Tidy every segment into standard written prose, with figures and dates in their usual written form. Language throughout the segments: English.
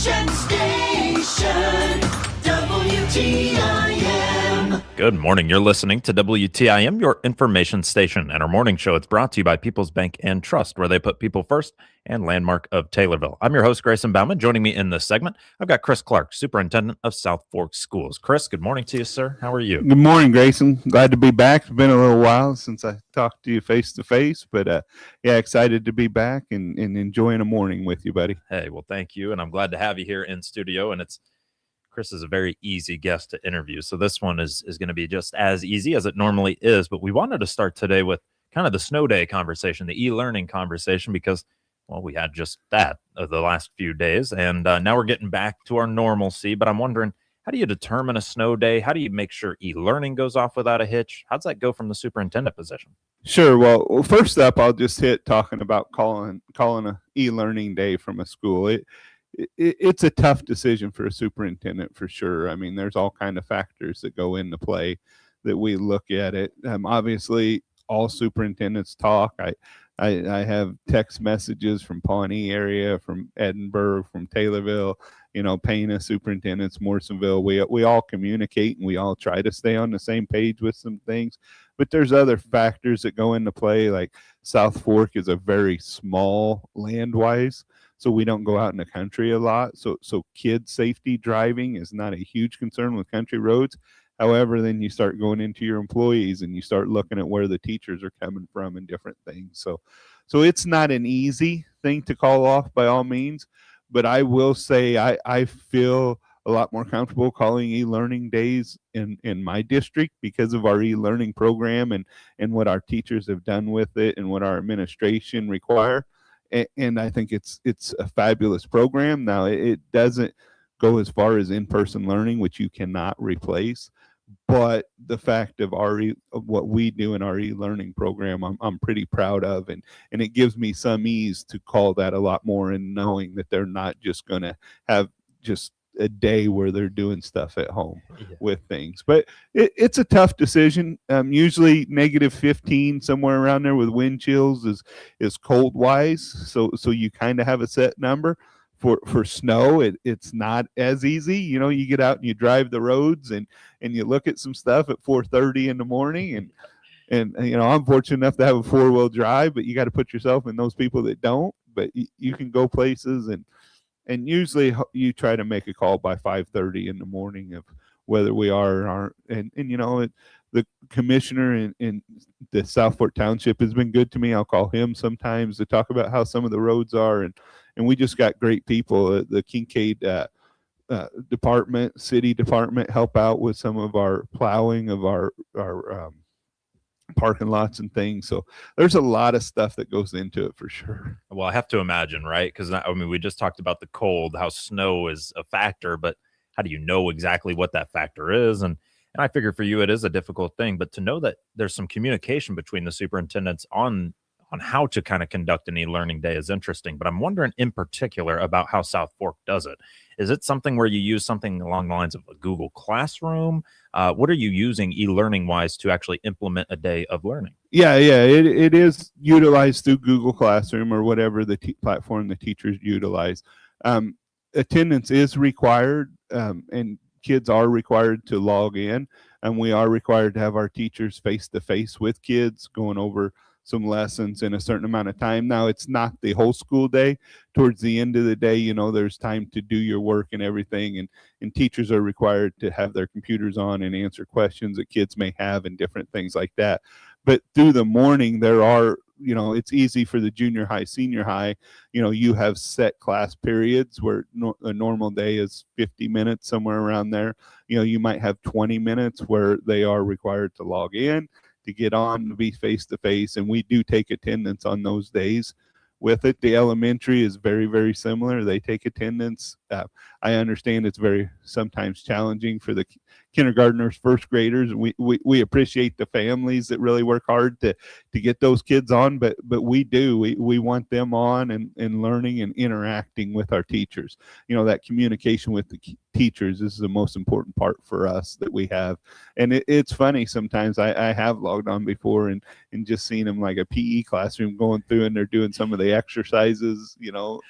Information Station, WTIM. Good morning. You're listening to WTIM, your information station, and our morning show. It's brought to you by People's Bank and Trust, where they put people first, and Landmark of Taylorville. I'm your host, Grayson Bauman. Joining me in this segment, I've got Chris Clark, Superintendent of South Fork Schools. Chris, good morning to you, sir. How are you? Good morning, Grayson. Glad to be back. It's been a little while since I talked to you face to face, but yeah, excited to be back and enjoying a morning with you, buddy. Hey, well, thank you, and I'm glad to have you here in studio. And Chris is a very easy guest to interview, so this one is going to be just as easy as it normally is. But we wanted to start today with kind of the snow day conversation, the e-learning conversation, because, well, we had just that the last few days, and now we're getting back to our normalcy. But I'm wondering, how do you determine a snow day? How do you make sure e-learning goes off without a hitch? How does that go from the superintendent position? Sure. Well, first up, I'll just hit talking about calling a e-learning day from a school. It's a tough decision for a superintendent, for sure. I mean, there's all kind of factors that go into play that we look at it. Obviously, all superintendents talk. I have text messages from Pawnee area, from Edinburgh, from Taylorville, Pana superintendents, Morrisonville. We all communicate and we all try to stay on the same page with some things. But there's other factors that go into play, like South Fork is a very small land-wise, so we don't go out in the country a lot. So kid safety driving is not a huge concern with country roads. However, then you start going into your employees and you start looking at where the teachers are coming from and different things. So it's not an easy thing to call off by all means, but I will say I feel a lot more comfortable calling e-learning days in my district because of our e-learning program and what our teachers have done with it and what our administration require. And I think it's a fabulous program. Now, it doesn't go as far as in-person learning, which you cannot replace. But the fact of what we do in our e-learning program, I'm pretty proud of, and it gives me some ease to call that a lot more, and knowing that they're not just going to have just a day where they're doing stuff at home with things. But it's a tough decision. Usually -15, somewhere around there with wind chills is cold wise. So you kind of have a set number. For snow, it's not as easy. You get out and you drive the roads and you look at some stuff at 4:30 in the morning, and I'm fortunate enough to have a 4-wheel drive, but you got to put yourself in those people that don't. But you can go places, and usually you try to make a call by 5:30 in the morning of whether we are or aren't. And the commissioner in the South Fork Township has been good to me. I'll call him sometimes to talk about how some of the roads are, and we just got great people. The Kincaid city department help out with some of our plowing of our parking lots and things. So there's a lot of stuff that goes into it, for sure. Well, I have to imagine, right? Because we just talked about the cold, how snow is a factor, but how do you know exactly what that factor is? And I figure for you it is a difficult thing, but to know that there's some communication between the superintendents on how to kind of conduct an e-learning day is interesting. But I'm wondering in particular about how South Fork does it. Is it something where you use something along the lines of a Google Classroom? What are you using e-learning wise to actually implement a day of learning? Yeah, it is utilized through Google Classroom or whatever the platform the teachers utilize. Attendance is required, and kids are required to log in, and we are required to have our teachers face-to-face with kids going over some lessons in a certain amount of time. Now, it's not the whole school day. Towards the end of the day, there's time to do your work and everything, and teachers are required to have their computers on and answer questions that kids may have and different things like that. But through the morning, there are, it's easy for the junior high, senior high. You have set class periods where a normal day is 50 minutes, somewhere around there. You might have 20 minutes where they are required to log in, to get on, to be face-to-face, and we do take attendance on those days with it. The elementary is very, very similar. They take attendance. I understand it's very sometimes challenging for the kindergartners, first graders. And we appreciate the families that really work hard to get those kids on, but we want them on and learning and interacting with our teachers. That communication with the teachers is the most important part for us that we have. And it's funny, sometimes I have logged on before and just seen them like a PE classroom going through, and they're doing some of the exercises,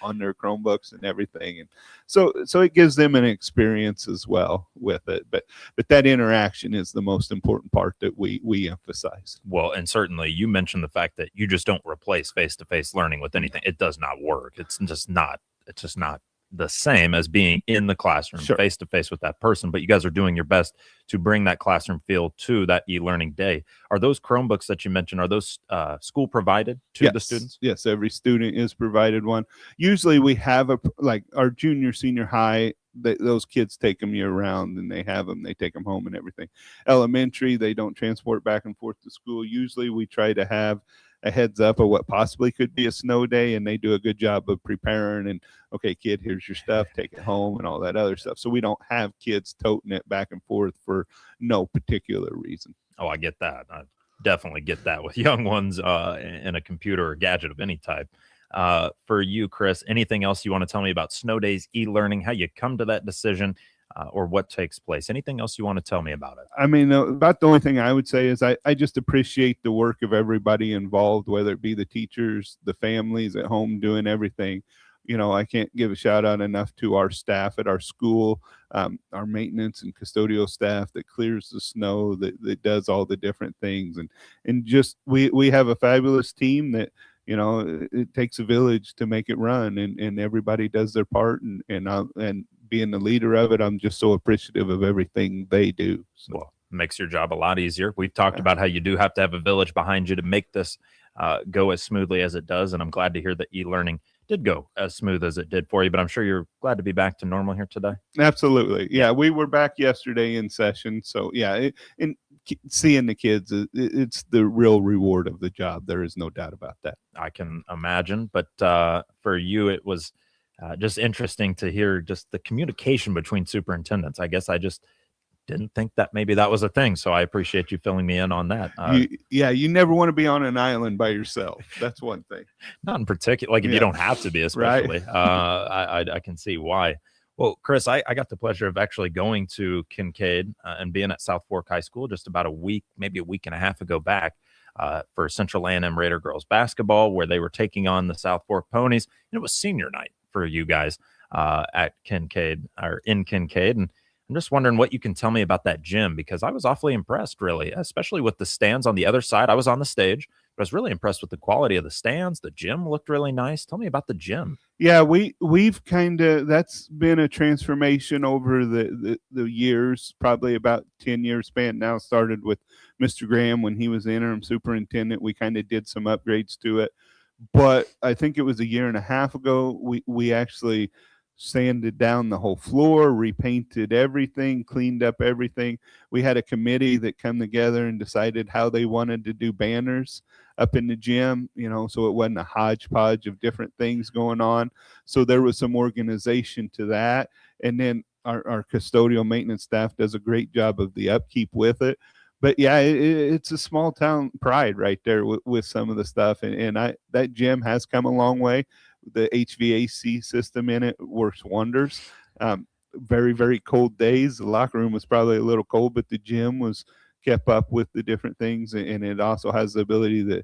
on their Chromebooks and everything. And so it gives them an experience as well with it. But that interaction is the most important part that we emphasize. Well, and certainly you mentioned the fact that you just don't replace face-to-face learning with anything. It does not work. It's just not the same as being in the classroom face to face with that person. But you guys are doing your best to bring that classroom feel to that e-learning day. Are those Chromebooks that you mentioned, are those school provided to the students? Yes, every student is provided one. Usually we have like our junior, senior high, those kids take them year round, and they take them home and everything. Elementary, they don't transport back and forth to school. Usually we try to have a heads up of what possibly could be a snow day, and they do a good job of preparing and, okay, kid, here's your stuff, take it home, and all that other stuff. So we don't have kids toting it back and forth for no particular reason. Oh, I get that. I definitely get that with young ones in a computer or gadget of any type. For you, Chris, anything else you want to tell me about snow days, e-learning, how you come to that decision, or what takes place? Anything else you want to tell me about it? I mean, about the only thing I would say is I just appreciate the work of everybody involved, whether it be the teachers, the families at home doing everything. I can't give a shout out enough to our staff at our school, our maintenance and custodial staff that clears the snow, that does all the different things. And just, we have a fabulous team that, it takes a village to make it run, and everybody does their part, and being the leader of it, I'm just so appreciative of everything they do. So. Well, makes your job a lot easier. We've talked about how you do have to have a village behind you to make this go as smoothly as it does, and I'm glad to hear that e-learning did go as smooth as it did for you, but I'm sure you're glad to be back to normal here today. Absolutely. Yeah, we were back yesterday in session, so yeah, and seeing the kids, it's the real reward of the job. There is no doubt about that. I can imagine, but for you, it was just interesting to hear just the communication between superintendents. I guess I just didn't think that maybe that was a thing. So I appreciate you filling me in on that. You never want to be on an island by yourself. That's one thing. Not in particular, like if you don't have to be, especially. Right. I can see why. Well, Chris, I got the pleasure of actually going to Kincaid and being at South Fork High School just about a week, maybe a week and a half ago back for Central A&M Raider girls basketball, where they were taking on the South Fork Ponies. And it was senior night for you guys at Kincaid, or in Kincaid. And I'm just wondering what you can tell me about that gym, because I was awfully impressed, really, especially with the stands on the other side. I was on the stage, but I was really impressed with the quality of the stands. The gym looked really nice. Tell me about the gym. Yeah, we've that's been a transformation over the years, probably about 10 years span now. Started with Mr. Graham when he was the interim superintendent. We kind of did some upgrades to it, but I think it was a year and a half ago, we actually sanded down the whole floor, repainted everything, cleaned up everything. We had a committee that come together and decided how they wanted to do banners up in the gym, so it wasn't a hodgepodge of different things going on. So there was some organization to that. And then our custodial maintenance staff does a great job of the upkeep with it. But yeah, it's a small town pride right there with some of the stuff. And that gym has come a long way. The HVAC system in it works wonders. Very, very cold days. The locker room was probably a little cold, but the gym was kept up with the different things. And it also has the ability to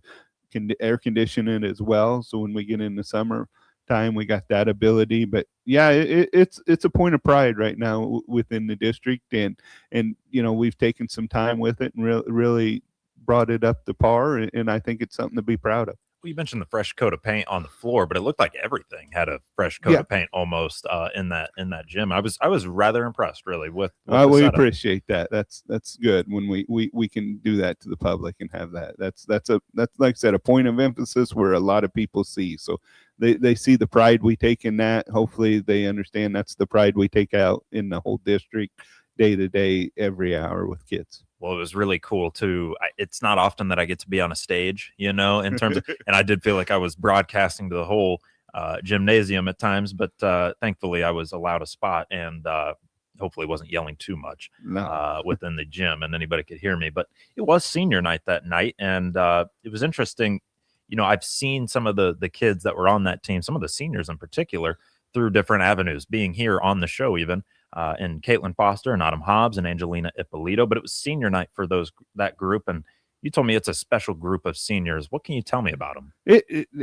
air condition it as well. So when we get into summer time, we got that ability. But yeah, it's a point of pride right now within the district. And we've taken some time with it and really brought it up to par. And I think it's something to be proud of. Well, you mentioned the fresh coat of paint on the floor, but it looked like everything had a fresh coat of paint almost in that gym. I was rather impressed, really, with we appreciate that. That's good when we can do that to the public and have that. That's like I said, a point of emphasis where a lot of people see. So they see the pride we take in that. Hopefully they understand that's the pride we take out in the whole district, day to day, every hour with kids. Well, it was really cool too. It's not often that I get to be on a stage, in terms of, and I did feel like I was broadcasting to the whole gymnasium at times, but thankfully I was allowed a spot. And hopefully wasn't yelling too much No. within the gym and anybody could hear me. But it was senior night that night, and it was interesting. I've seen some of the kids that were on that team, some of the seniors in particular, through different avenues, being here on the show even, and Caitlin Foster and Autumn Hobbs and Angelina Ippolito. But it was senior night for that group, and you told me it's a special group of seniors. What can you tell me about them?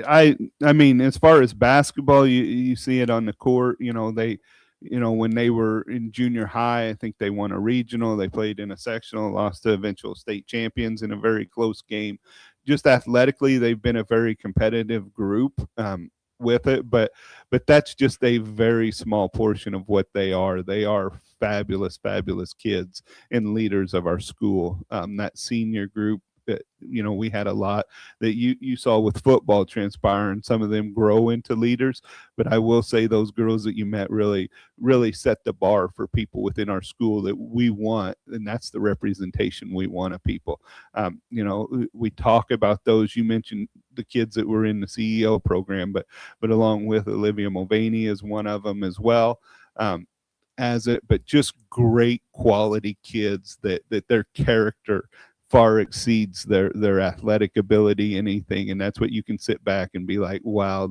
I mean, as far as basketball, you see it on the court. When they were in junior high, I think they won a regional. They played in a sectional, lost to eventual state champions in a very close game. Just athletically, they've been a very competitive group with it, but that's just a very small portion of what they are. They are fabulous, fabulous kids and leaders of our school. That senior group, that we had a lot that you saw with football transpire, and some of them grow into leaders. But I will say those girls that you met really set the bar for people within our school that we want, and that's the representation we want of people. We talk about those. You mentioned the kids that were in the CEO program, but along with Olivia Mulvaney is one of them as well. But just great quality kids that their character far exceeds their athletic ability, anything. And that's what you can sit back and be like, wow,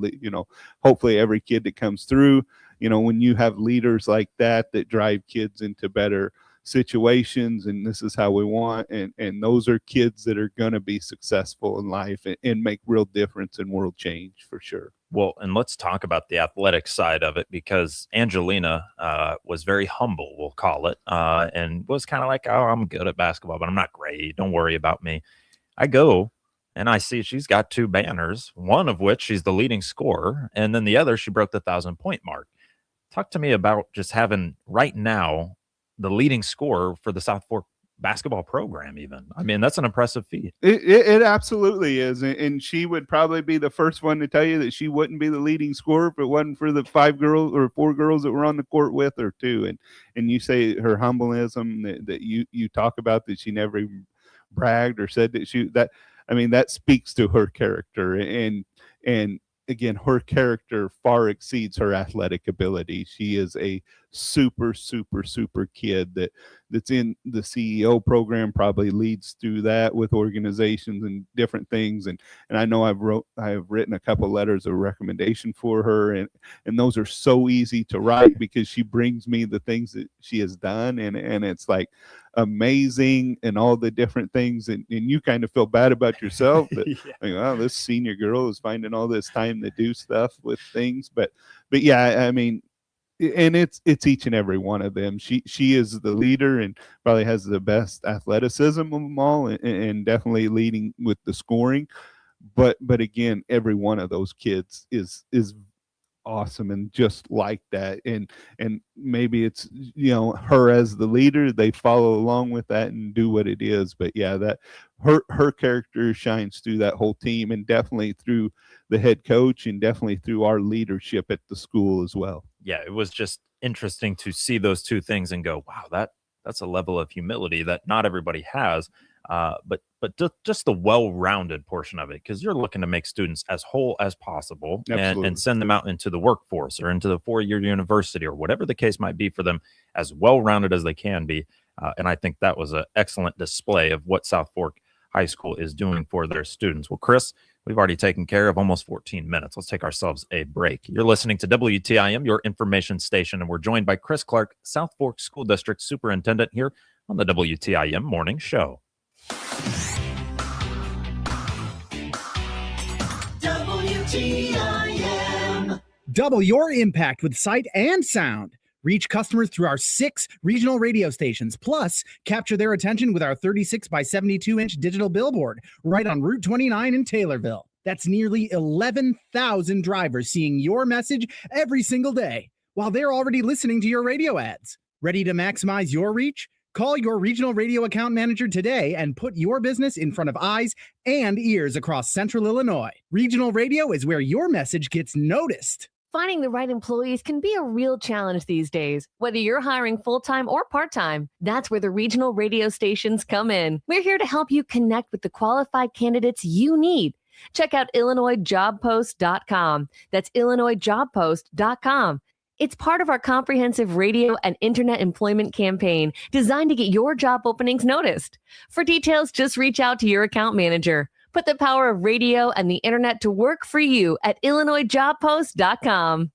hopefully every kid that comes through, when you have leaders like that drive kids into better situations, and this is how we want, and those are kids that are going to be successful in life and make real difference in world change for sure. Well, and let's talk about the athletic side of it, because Angelina was very humble, we'll call it, and was kind of like, oh, I'm good at basketball, but I'm not great. Don't worry about me. I go and I see she's got 2 banners, one of which she's the leading scorer, and then the other, she broke the 1,000-point mark. Talk to me about just having right now the leading scorer for the South Fork basketball program even. I mean, that's an impressive feat. It absolutely is. And she would probably be the first one to tell you that she wouldn't be the leading scorer if it wasn't for the 5 girls or 4 girls that were on the court with her too. And you say her humbleism that you talk about, that she never even bragged or said that speaks to her character. And again, her character far exceeds her athletic ability. She is a super, super, super kid that's in the CEO program, probably leads through that with organizations and different things. And I know I have written a couple letters of recommendation for her, and those are so easy to write because she brings me the things that she has done, and it's like amazing, and all the different things, and you kind of feel bad about yourself that wow, this senior girl is finding all this time to do stuff with things, but yeah, I mean, and it's each and every one of them. She is the leader and probably has the best athleticism of them all, and definitely leading with the scoring, but again, every one of those kids is awesome and just like that, and maybe it's her as the leader, they follow along with that and do what it is. But yeah, that her character shines through that whole team, and definitely through the head coach, and definitely through our leadership at the school as well. Yeah, it was just interesting to see those 2 things and go, wow, that's a level of humility that not everybody has. But just the well-rounded portion of it, because you're looking to make students as whole as possible and send them out into the workforce or into the 4-year university or whatever the case might be for them, as well-rounded as they can be. And I think that was an excellent display of what South Fork High School is doing for their students. Well, Chris, we've already taken care of almost 14 minutes. Let's take ourselves a break. You're listening to WTIM, your information station, and we're joined by Chris Clark, South Fork School District Superintendent, here on the WTIM Morning Show. WTIM. Double your impact with sight and sound. Reach customers through our 6 regional radio stations, plus capture their attention with our 36 by 72-inch digital billboard right on Route 29 in Taylorville. That's nearly 11,000 drivers seeing your message every single day, while they're already listening to your radio ads. Ready to maximize your reach? Call your regional radio account manager today and put your business in front of eyes and ears across Central Illinois. Regional radio is where your message gets noticed. Finding the right employees can be a real challenge these days, whether you're hiring full-time or part-time. That's where the regional radio stations come in. We're here to help you connect with the qualified candidates you need. Check out IllinoisJobPost.com. That's IllinoisJobPost.com. It's part of our comprehensive radio and internet employment campaign designed to get your job openings noticed. For details, just reach out to your account manager. Put the power of radio and the internet to work for you at IllinoisJobPost.com.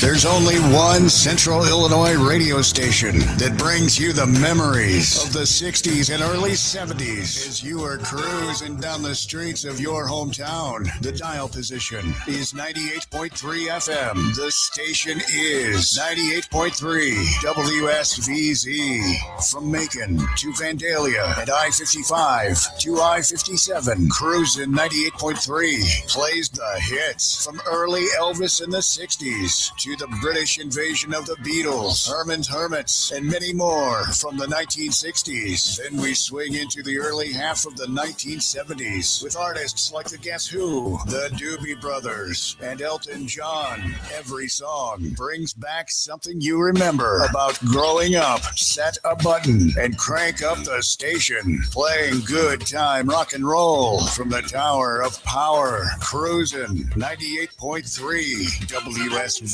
There's only one Central Illinois radio station that brings you the memories of the 60s and early 70s as you are cruising down the streets of your hometown. The dial position is 98.3 FM. The station is 98.3 WSVZ. From Macon to Vandalia and I-55 to I-57, cruising 98.3 plays the hits from early Elvis in the 60s to the British invasion of the Beatles, Herman's Hermits, and many more from the 1960s. Then we swing into the early half of the 1970s with artists like the Guess Who, the Doobie Brothers, and Elton John. Every song brings back something you remember about growing up. Set a button and crank up the station, playing good time rock and roll from the Tower of Power, cruising 98.3 WSVZ.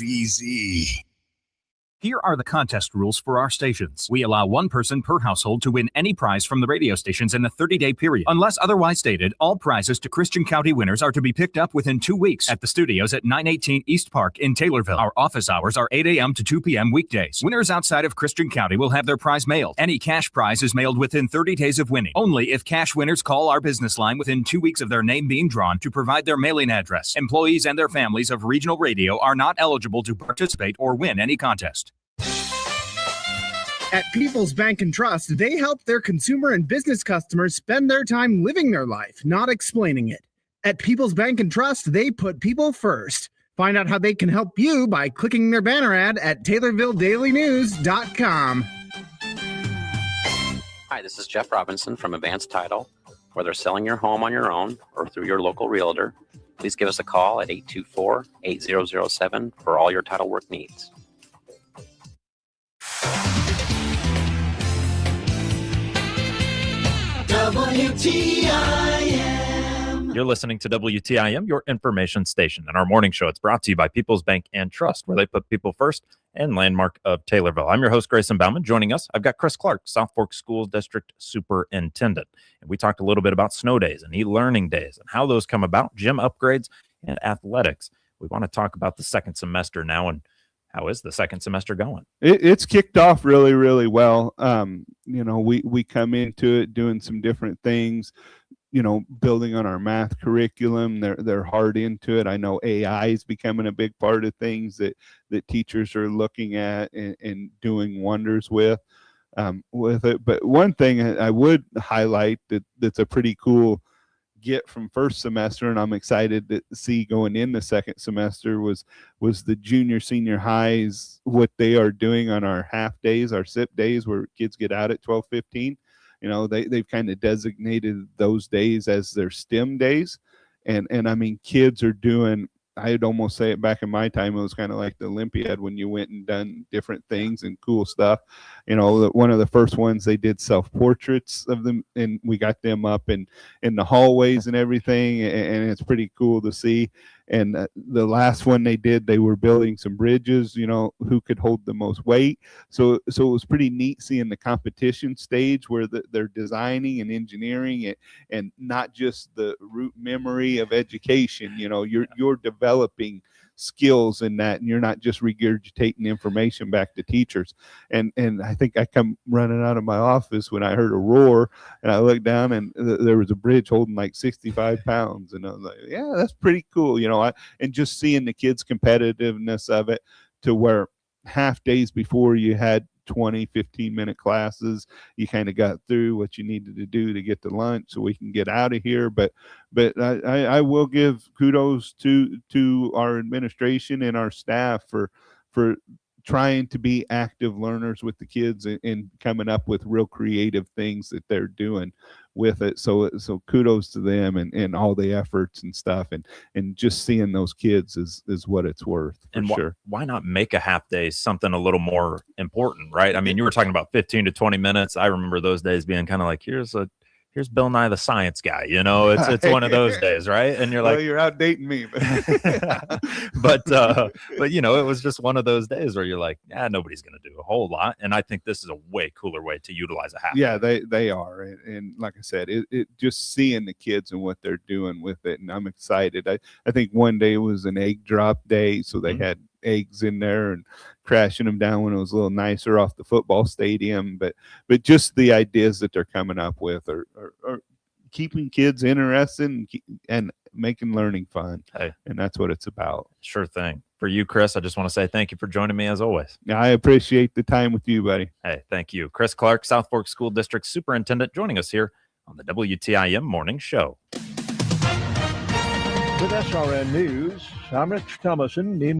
Here are the contest rules for our stations. We allow one person per household to win any prize from the radio stations in a 30-day period. Unless otherwise stated, all prizes to Christian County winners are to be picked up within 2 weeks at the studios at 918 East Park in Taylorville. Our office hours are 8 a.m. to 2 p.m. weekdays. Winners outside of Christian County will have their prize mailed. Any cash prize is mailed within 30 days of winning. Only if cash winners call our business line within 2 weeks of their name being drawn to provide their mailing address. Employees and their families of regional radio are not eligible to participate or win any contest. At People's Bank and Trust, they help their consumer and business customers spend their time living their life, not explaining it. At People's Bank and Trust, they put people first. Find out how they can help you by clicking their banner ad at TaylorvilleDailyNews.com. Hi, this is Jeff Robinson from Advanced Title. Whether selling your home on your own or through your local realtor, please give us a call at 824-8007 for all your title work needs. WTIM. You're listening to WTIM, your information station. And our morning show, it's brought to you by People's Bank and Trust, where they put people first, and Landmark of Taylorville. I'm your host, Grayson Bauman. Joining us, I've got Chris Clark, South Fork School District Superintendent. And we talked a little bit about snow days and e-learning days and how those come about, gym upgrades, and athletics. We want to talk about the second semester now, and how is the second semester going? It's kicked off really, really well. We come into it doing some different things, building on our math curriculum. They're hard into it. I know AI is becoming a big part of things that teachers are looking at and doing wonders with it. But one thing I would highlight that's a pretty cool get from first semester, and I'm excited to see going in the second semester, was the junior senior highs, what they are doing on our half days, our SIP days, where kids get out at 12:15. They've kind of designated those days as their STEM days, and I mean, kids are doing, I'd almost say it back in my time, it was kind of like the Olympiad when you went and done different things and cool stuff. One of the first ones, they did self-portraits of them, and we got them up in the hallways and everything, and it's pretty cool to see. And the last one they did, they were building some bridges, who could hold the most weight. So it was pretty neat seeing the competition stage where they're designing and engineering it, and not just the root memory of education. You're developing skills in that, and you're not just regurgitating information back to teachers. And I think I come running out of my office when I heard a roar, and I looked down, and there was a bridge holding like 65 pounds, and I was like, yeah, that's pretty cool. And just seeing the kids' competitiveness of it, to where half days before you had 15-minute classes, you kind of got through what you needed to do to get to lunch so we can get out of here. But I will give kudos to our administration and our staff for trying to be active learners with the kids and coming up with real creative things that they're doing with it. So kudos to them and all the efforts and stuff, and just seeing those kids is what it's worth. And sure. Why not make a half day something a little more important, right? I mean, you were talking about 15 to 20 minutes. I remember those days being kind of like, here's here's Bill Nye the Science Guy. You know, it's one of those days, right? And you're Well, like, you're outdating me. but you know, it was just one of those days where you're like, yeah, nobody's going to do a whole lot. And I think this is a way cooler way to utilize a half. Yeah, they are. And like I said, it just seeing the kids and what they're doing with it. And I'm excited. I think one day was an egg drop day. So they had eggs in there and crashing them down when it was a little nicer off the football stadium. But just the ideas that they're coming up with are keeping kids interested and making learning fun. Hey. And that's what it's about. Sure thing. For you, Chris, I just want to say thank you for joining me as always. I appreciate the time with you, buddy. Hey, thank you. Chris Clark, South Fork School District Superintendent, joining us here on the WTIM Morning Show. With SRN News, I'm Rich Thomason.